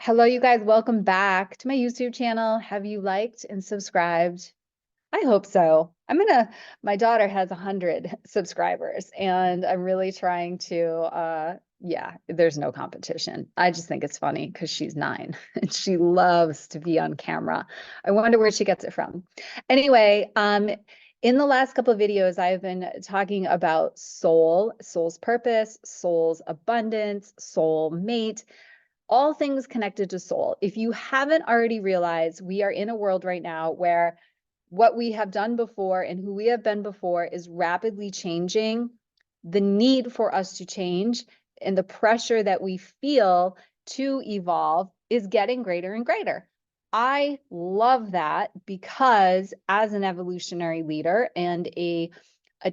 Hello, you guys. Welcome back to my YouTube channel. Have you liked and subscribed? I hope so. My daughter has 100 subscribers and I'm really trying to, yeah, there's no competition. I just think it's funny because she's 9 and she loves to be on camera. I wonder where she gets it from. Anyway, in the last couple of videos, I've been talking about soul's purpose, soul's abundance, soul mate, all things connected to soul. If you haven't already realized, we are in a world right now where what we have done before and who we have been before is rapidly changing. The need for us to change and the pressure that we feel to evolve is getting greater and greater. I love that because as an evolutionary leader and a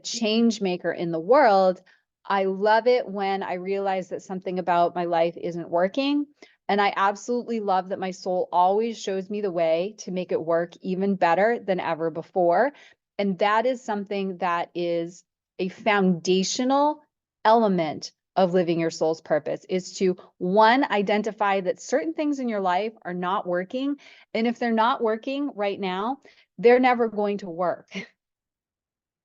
change maker in the world, I love it when I realize that something about my life isn't working. And I absolutely love that my soul always shows me the way to make it work even better than ever before. And that is something that is a foundational element of living your soul's purpose, is to, one, identify that certain things in your life are not working. And if they're not working right now, they're never going to work.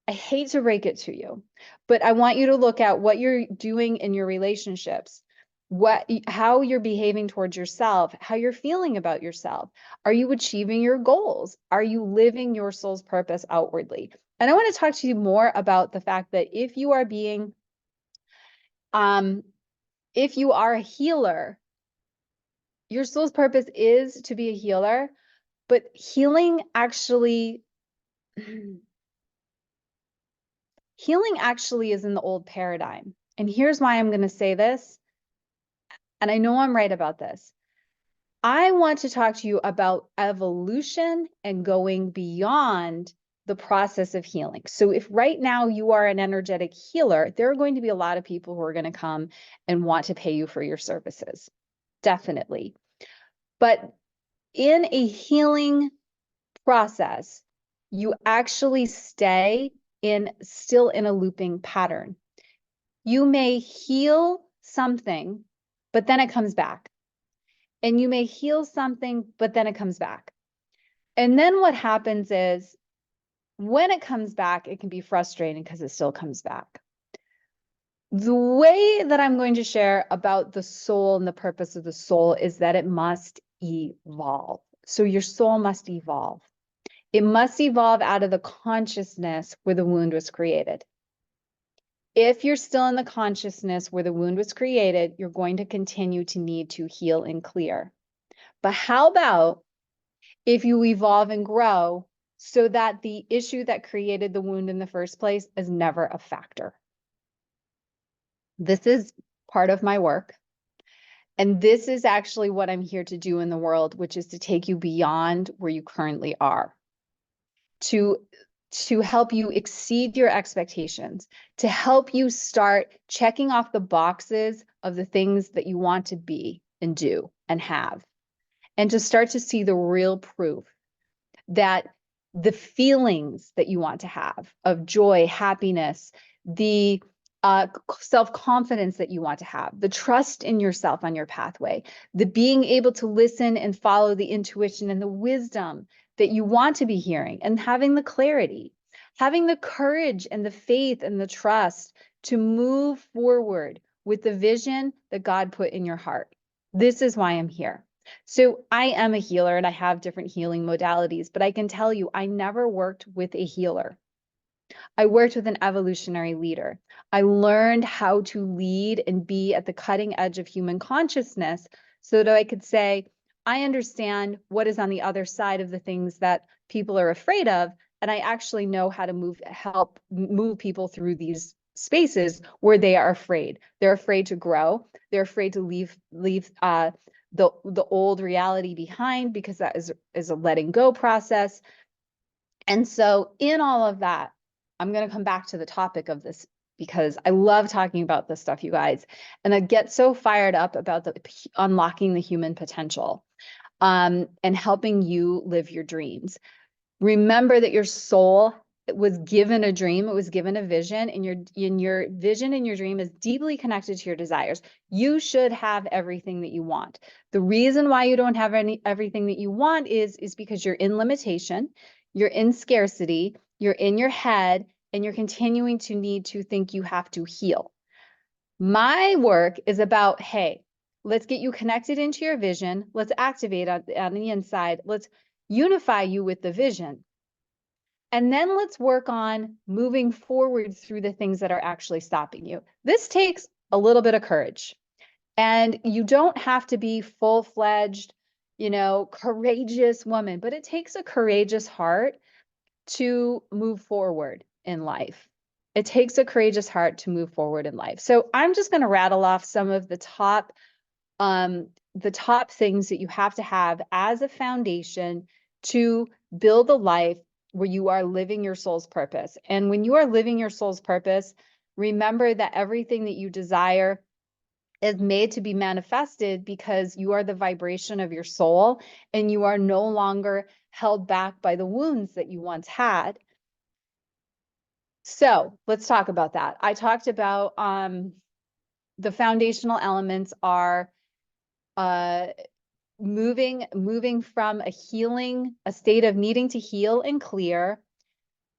I hate to break it to you, but I want you to look at what you're doing in your relationships, how you're behaving towards yourself, how you're feeling about yourself. Are you achieving your goals? Are you living your soul's purpose outwardly? And I want to talk to you more about the fact that if you are a healer, your soul's purpose is to be a healer, but healing actually is in the old paradigm. And here's why I'm going to say this. And I know I'm right about this. I want to talk to you about evolution and going beyond the process of healing. So if right now you are an energetic healer, there are going to be a lot of people who are going to come and want to pay you for your services. Definitely. But in a healing process, you actually stay still in a looping pattern. You may heal something, but then it comes back. And you may heal something, but then it comes back. And then what happens is when it comes back, it can be frustrating because it still comes back. The way that I'm going to share about the soul and the purpose of the soul is that it must evolve. So your soul must evolve. It must evolve out of the consciousness where the wound was created. If you're still in the consciousness where the wound was created, you're going to continue to need to heal and clear. But how about if you evolve and grow so that the issue that created the wound in the first place is never a factor? This is part of my work. And this is actually what I'm here to do in the world, which is to take you beyond where you currently are, to help you exceed your expectations, to help you start checking off the boxes of the things that you want to be and do and have, and to start to see the real proof that the feelings that you want to have of joy, happiness, the self-confidence that you want to have, the trust in yourself on your pathway, the being able to listen and follow the intuition and the wisdom that you want to be hearing, and having the clarity, having the courage and the faith and the trust to move forward with the vision that God put in your heart. This is why I'm here. So I am a healer and I have different healing modalities, but I can tell you, I never worked with a healer. I worked with an evolutionary leader. I learned how to lead and be at the cutting edge of human consciousness so that I could say, I understand what is on the other side of the things that people are afraid of, and I actually know how to help move people through these spaces where they are afraid. They're afraid to grow. They're afraid to leave the old reality behind, because that is a letting go process. And so in all of that, I'm going to come back to the topic of this because I love talking about this stuff, you guys. And I get so fired up about unlocking the human potential and helping you live your dreams. Remember that your soul was given a dream, it was given a vision, and your vision and your dream is deeply connected to your desires. You should have everything that you want. The reason why you don't have everything that you want is because you're in limitation, you're in scarcity, you're in your head, and you're continuing to need to think you have to heal. My work is about, hey, let's get you connected into your vision. Let's activate on the inside. Let's unify you with the vision. And then let's work on moving forward through the things that are actually stopping you. This takes a little bit of courage. And you don't have to be full-fledged, courageous woman, but it takes a courageous heart to move forward in life. It takes a courageous heart to move forward in life. So I'm just going to rattle off some of the top things that you have to have as a foundation to build a life where you are living your soul's purpose. And when you are living your soul's purpose, remember that everything that you desire is made to be manifested because you are the vibration of your soul and you are no longer held back by the wounds that you once had. So let's talk about that. I talked about the foundational elements are moving from a state of needing to heal and clear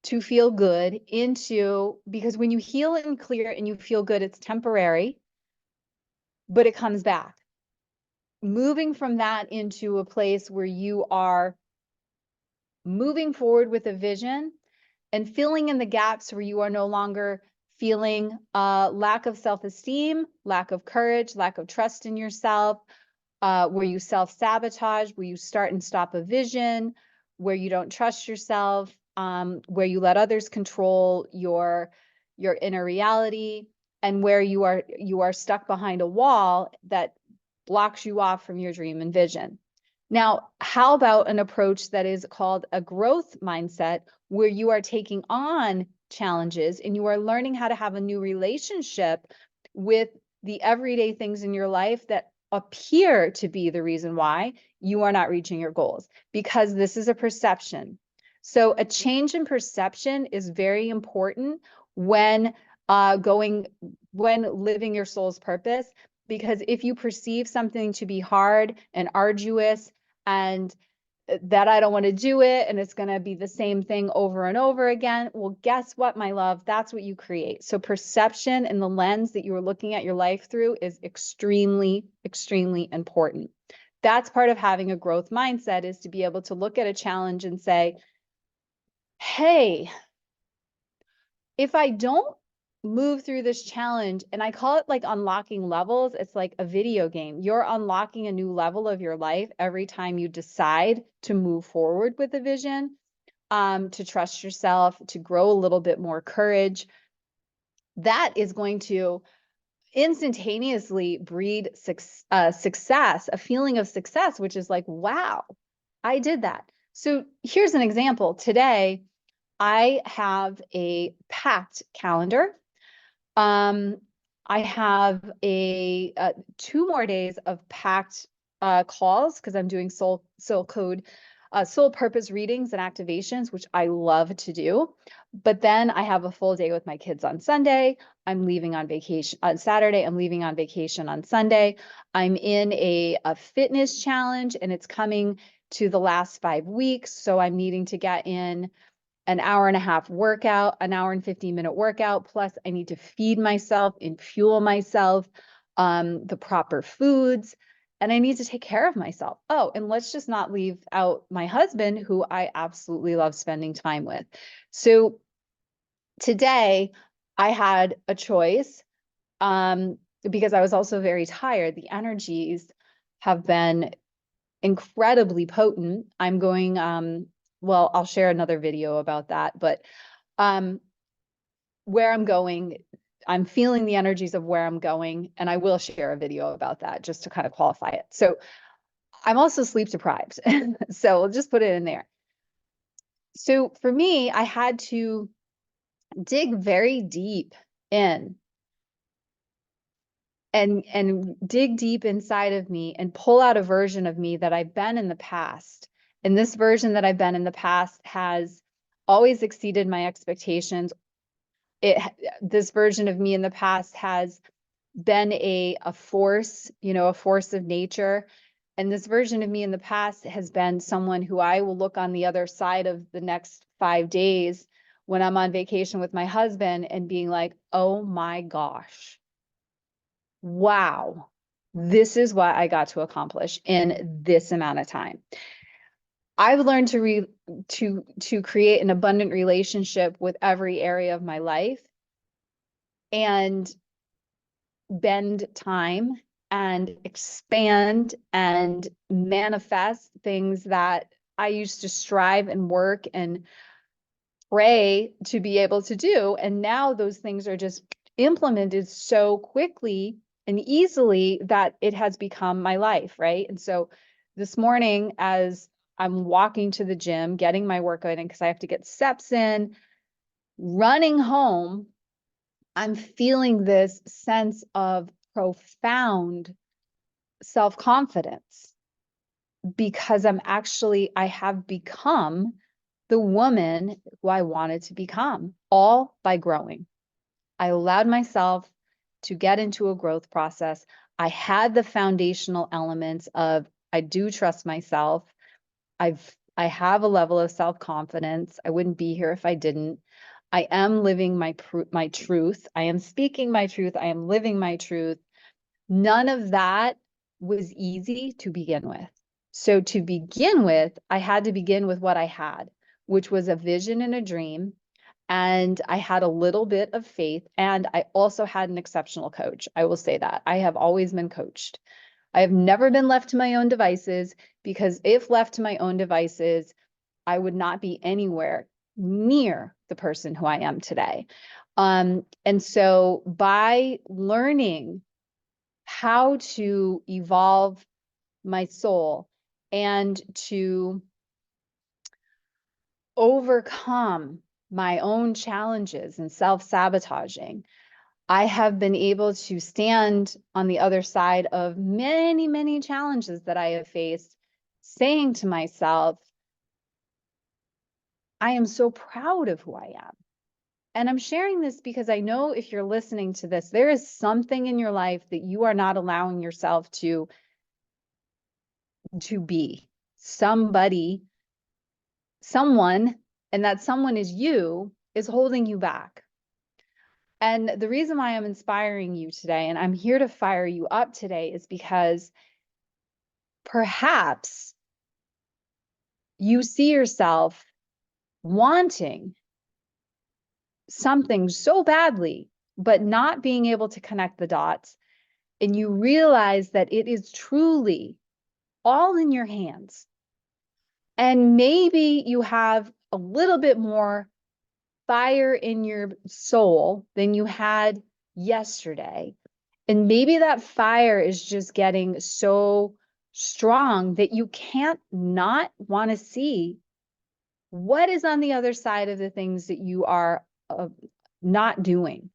to feel good because when you heal and clear and you feel good, it's temporary, but it comes back. Moving from that into a place where you are moving forward with a vision and filling in the gaps where you are no longer feeling lack of self-esteem, lack of courage, lack of trust in yourself, where you self-sabotage, where you start and stop a vision, where you don't trust yourself, where you let others control your inner reality, and where you are stuck behind a wall that blocks you off from your dream and vision. Now, how about an approach that is called a growth mindset, where you are taking on challenges and you are learning how to have a new relationship with the everyday things in your life that appear to be the reason why you are not reaching your goals, because this is a perception. So a change in perception is very important when living your soul's purpose, because if you perceive something to be hard and arduous and that I don't want to do it and it's going to be the same thing over and over again, well, guess what, my love? That's what you create. So perception and the lens that you are looking at your life through is extremely, extremely important. That's part of having a growth mindset, is to be able to look at a challenge and say, hey, if I don't move through this challenge, and I call it like unlocking levels, it's like a video game. You're unlocking a new level of your life every time you decide to move forward with a vision, to trust yourself, to grow a little bit more courage. That is going to instantaneously breed success, a feeling of success, which is like, wow, I did that. So here's an example. Today, I have a packed calendar. I have 2 more days of packed calls because I'm doing soul purpose readings and activations, which I love to do. But then I have a full day with my kids on Sunday. I'm leaving on vacation on Saturday. I'm leaving on vacation on Sunday. I'm in a fitness challenge and it's coming to the last 5 weeks. So I'm needing to get in an hour and a half workout, an hour and 15-minute workout. Plus I need to feed myself and fuel myself, the proper foods, and I need to take care of myself. Oh, and let's just not leave out my husband, who I absolutely love spending time with. So today I had a choice, because I was also very tired. The energies have been incredibly potent. I'm going, well, I'll share another video about that, but where I'm going, I'm feeling the energies of where I'm going, and I will share a video about that just to kind of qualify it. So I'm also sleep deprived. So we'll just put it in there. So for me, I had to dig very deep in and dig deep inside of me and pull out a version of me that I've been in the past. And this version that I've been in the past has always exceeded my expectations. This version of me in the past has been a force, a force of nature. And this version of me in the past has been someone who I will look on the other side of the next 5 days when I'm on vacation with my husband and being like, oh my gosh, wow, this is what I got to accomplish in this amount of time. I've learned to create an abundant relationship with every area of my life and bend time and expand and manifest things that I used to strive and work and pray to be able to do. And now those things are just implemented so quickly and easily that it has become my life, right? And so this morning, as I'm walking to the gym, getting my workout in because I have to get steps in, running home, I'm feeling this sense of profound self-confidence because I have become the woman who I wanted to become, all by growing. I allowed myself to get into a growth process. I had the foundational elements of I do trust myself. I have a level of self-confidence. I wouldn't be here if I didn't. I am living my truth. I am speaking my truth. I am living my truth. None of that was easy to begin with. So to begin with, I had to begin with what I had, which was a vision and a dream. And I had a little bit of faith. And I also had an exceptional coach. I will say that. I have always been coached. I have never been left to my own devices because if left to my own devices, I would not be anywhere near the person who I am today. And so by learning how to evolve my soul and to overcome my own challenges and self-sabotaging, I have been able to stand on the other side of many, many challenges that I have faced, saying to myself, I am so proud of who I am. And I'm sharing this because I know if you're listening to this, there is something in your life that you are not allowing yourself to be. Somebody, someone, and that someone is you, is holding you back. And the reason why I'm inspiring you today, and I'm here to fire you up today, is because perhaps you see yourself wanting something so badly, but not being able to connect the dots. And you realize that it is truly all in your hands. And maybe you have a little bit more fire in your soul than you had yesterday. And maybe that fire is just getting so strong that you can't not want to see what is on the other side of the things that you are not doing.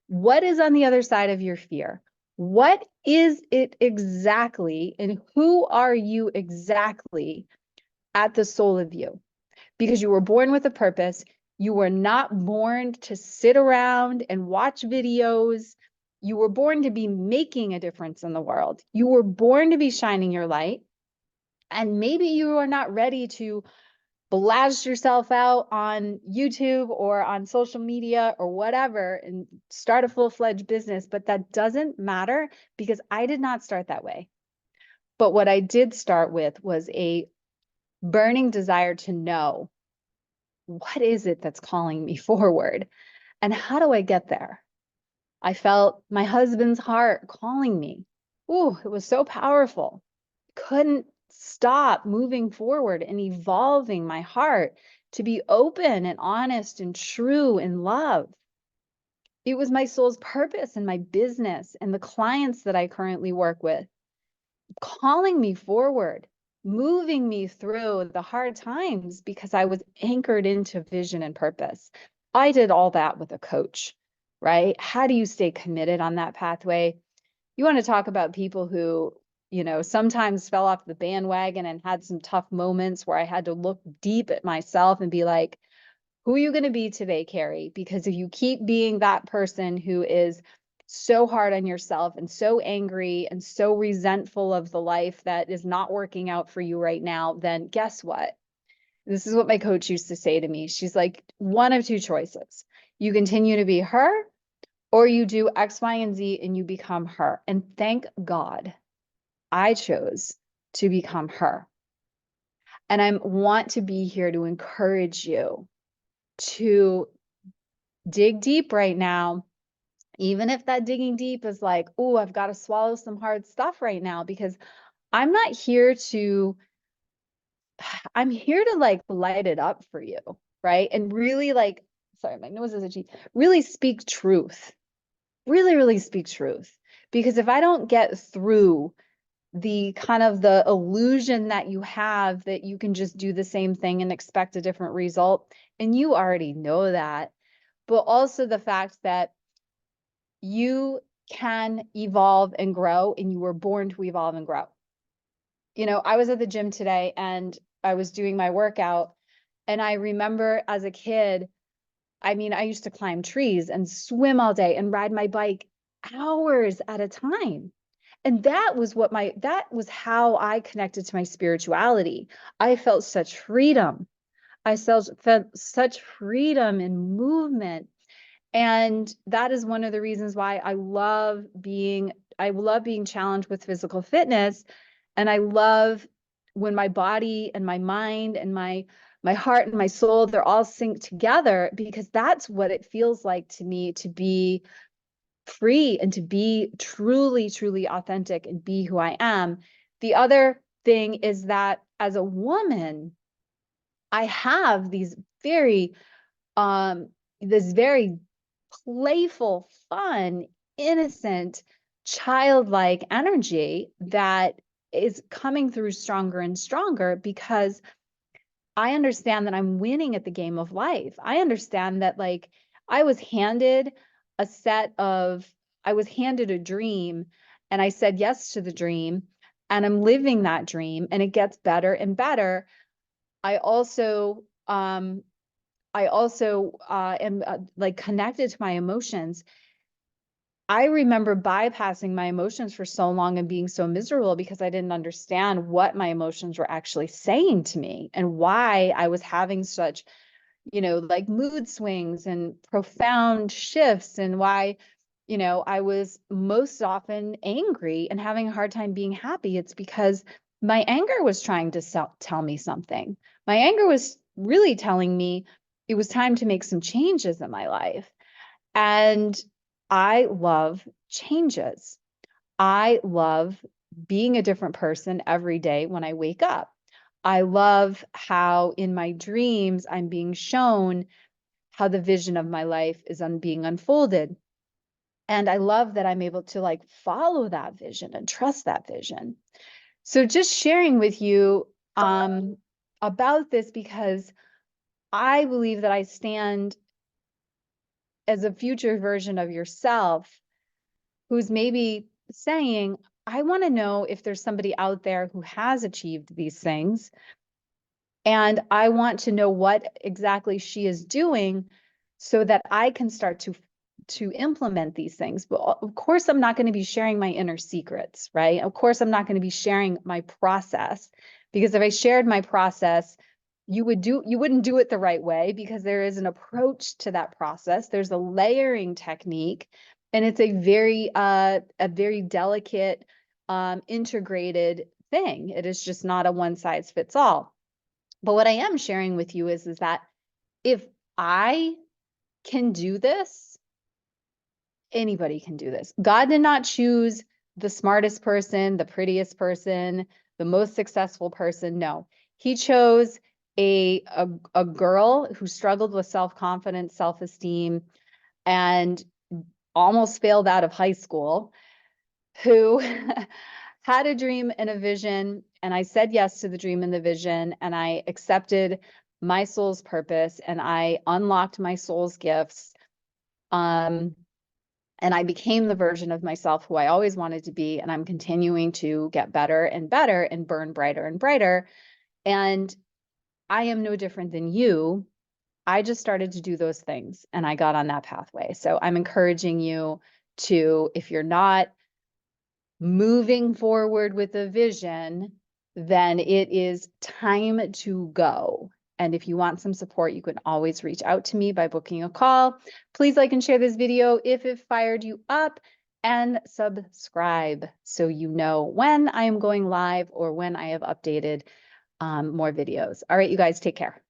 What is on the other side of your fear? What is it exactly, and who are you exactly at the soul of you? Because you were born with a purpose. You were not born to sit around and watch videos. You were born to be making a difference in the world. You were born to be shining your light. And maybe you are not ready to blast yourself out on YouTube or on social media or whatever and start a full-fledged business, but that doesn't matter because I did not start that way. But what I did start with was a burning desire to know, what is it that's calling me forward? And how do I get there? I felt my husband's heart calling me. Ooh, it was so powerful. Couldn't stop moving forward and evolving my heart to be open and honest and true in love. It was my soul's purpose and my business and the clients that I currently work with calling me forward, moving me through the hard times because I was anchored into vision and purpose. I did all that with a coach, right? How do you stay committed on that pathway? You want to talk about people who, sometimes fell off the bandwagon and had some tough moments where I had to look deep at myself and be like, Who are you going to be today, Carrie? Because if you keep being that person who is so hard on yourself and so angry and so resentful of the life that is not working out for you right now, then guess what? This is what my coach used to say to me. She's like, one of two choices. You continue to be her, or you do X, Y, and Z and you become her. And thank God I chose to become her. And I want to be here to encourage you to dig deep right now, even if that digging deep is like, oh, I've got to swallow some hard stuff right now, because I'm not here to, I'm here to like light it up for you, right? And really like, sorry, my nose is itchy, really speak truth, really speak truth. Because if I don't get through the kind of the illusion that you have that you can just do the same thing and expect a different result, and you already know that, but also the fact that you can evolve and grow, and you were born to evolve and grow. You know, I was at the gym today and I was doing my workout, and I remember as a kid, I mean, I used to climb trees and swim all day and ride my bike hours at a time. And that was that was how I connected to my spirituality. I felt such freedom. Felt such freedom and movement. And that is one of the reasons why I love being challenged with physical fitness. And I love when my body and my mind and my heart and my soul, they're all synced together, because that's what it feels like to me to be free and to be truly authentic and be who I am. The other thing is that as a woman, I have very this very playful, fun, innocent, childlike energy that is coming through stronger and stronger, because I understand that I'm winning at the game of life. I understand that, like, I was handed I was handed a dream, and I said yes to the dream, and I'm living that dream, and it gets better and better. I also, am like connected to my emotions. I remember bypassing my emotions for so long and being so miserable because I didn't understand what my emotions were actually saying to me and why I was having such, like mood swings and profound shifts, and why, I was most often angry and having a hard time being happy. It's because my anger was trying to tell me something. My anger was really telling me it was time to make some changes in my life. And I love changes. I love being a different person every day when I wake up. I love how in my dreams I'm being shown how the vision of my life is being unfolded. And I love that I'm able to like follow that vision and trust that vision. So just sharing with you about this, because I believe that I stand as a future version of yourself who's maybe saying, I want to know if there's somebody out there who has achieved these things. And I want to know what exactly she is doing so that I can start to implement these things. But of course, I'm not going to be sharing my inner secrets, right? Of course, I'm not going to be sharing my process, because if I shared my process, you wouldn't do it the right way, because there is an approach to that process. There's a layering technique, and it's a very delicate, integrated thing. It is just not a one size fits all. But what I am sharing with you is that if I can do this, anybody can do this. God did not choose the smartest person, the prettiest person, the most successful person. No, he chose a girl who struggled with self-confidence, self-esteem, and almost failed out of high school, who had a dream and a vision. And I said yes to the dream and the vision, and I accepted my soul's purpose, and I unlocked my soul's gifts. And I became the version of myself who I always wanted to be. And I'm continuing to get better and better and burn brighter and brighter. And I am no different than you. I just started to do those things and I got on that pathway. So I'm encouraging you to, if you're not moving forward with a vision, then it is time to go. And if you want some support, you can always reach out to me by booking a call. Please like and share this video if it fired you up, and subscribe so you know when I am going live or when I have updated more videos. All right, you guys, take care.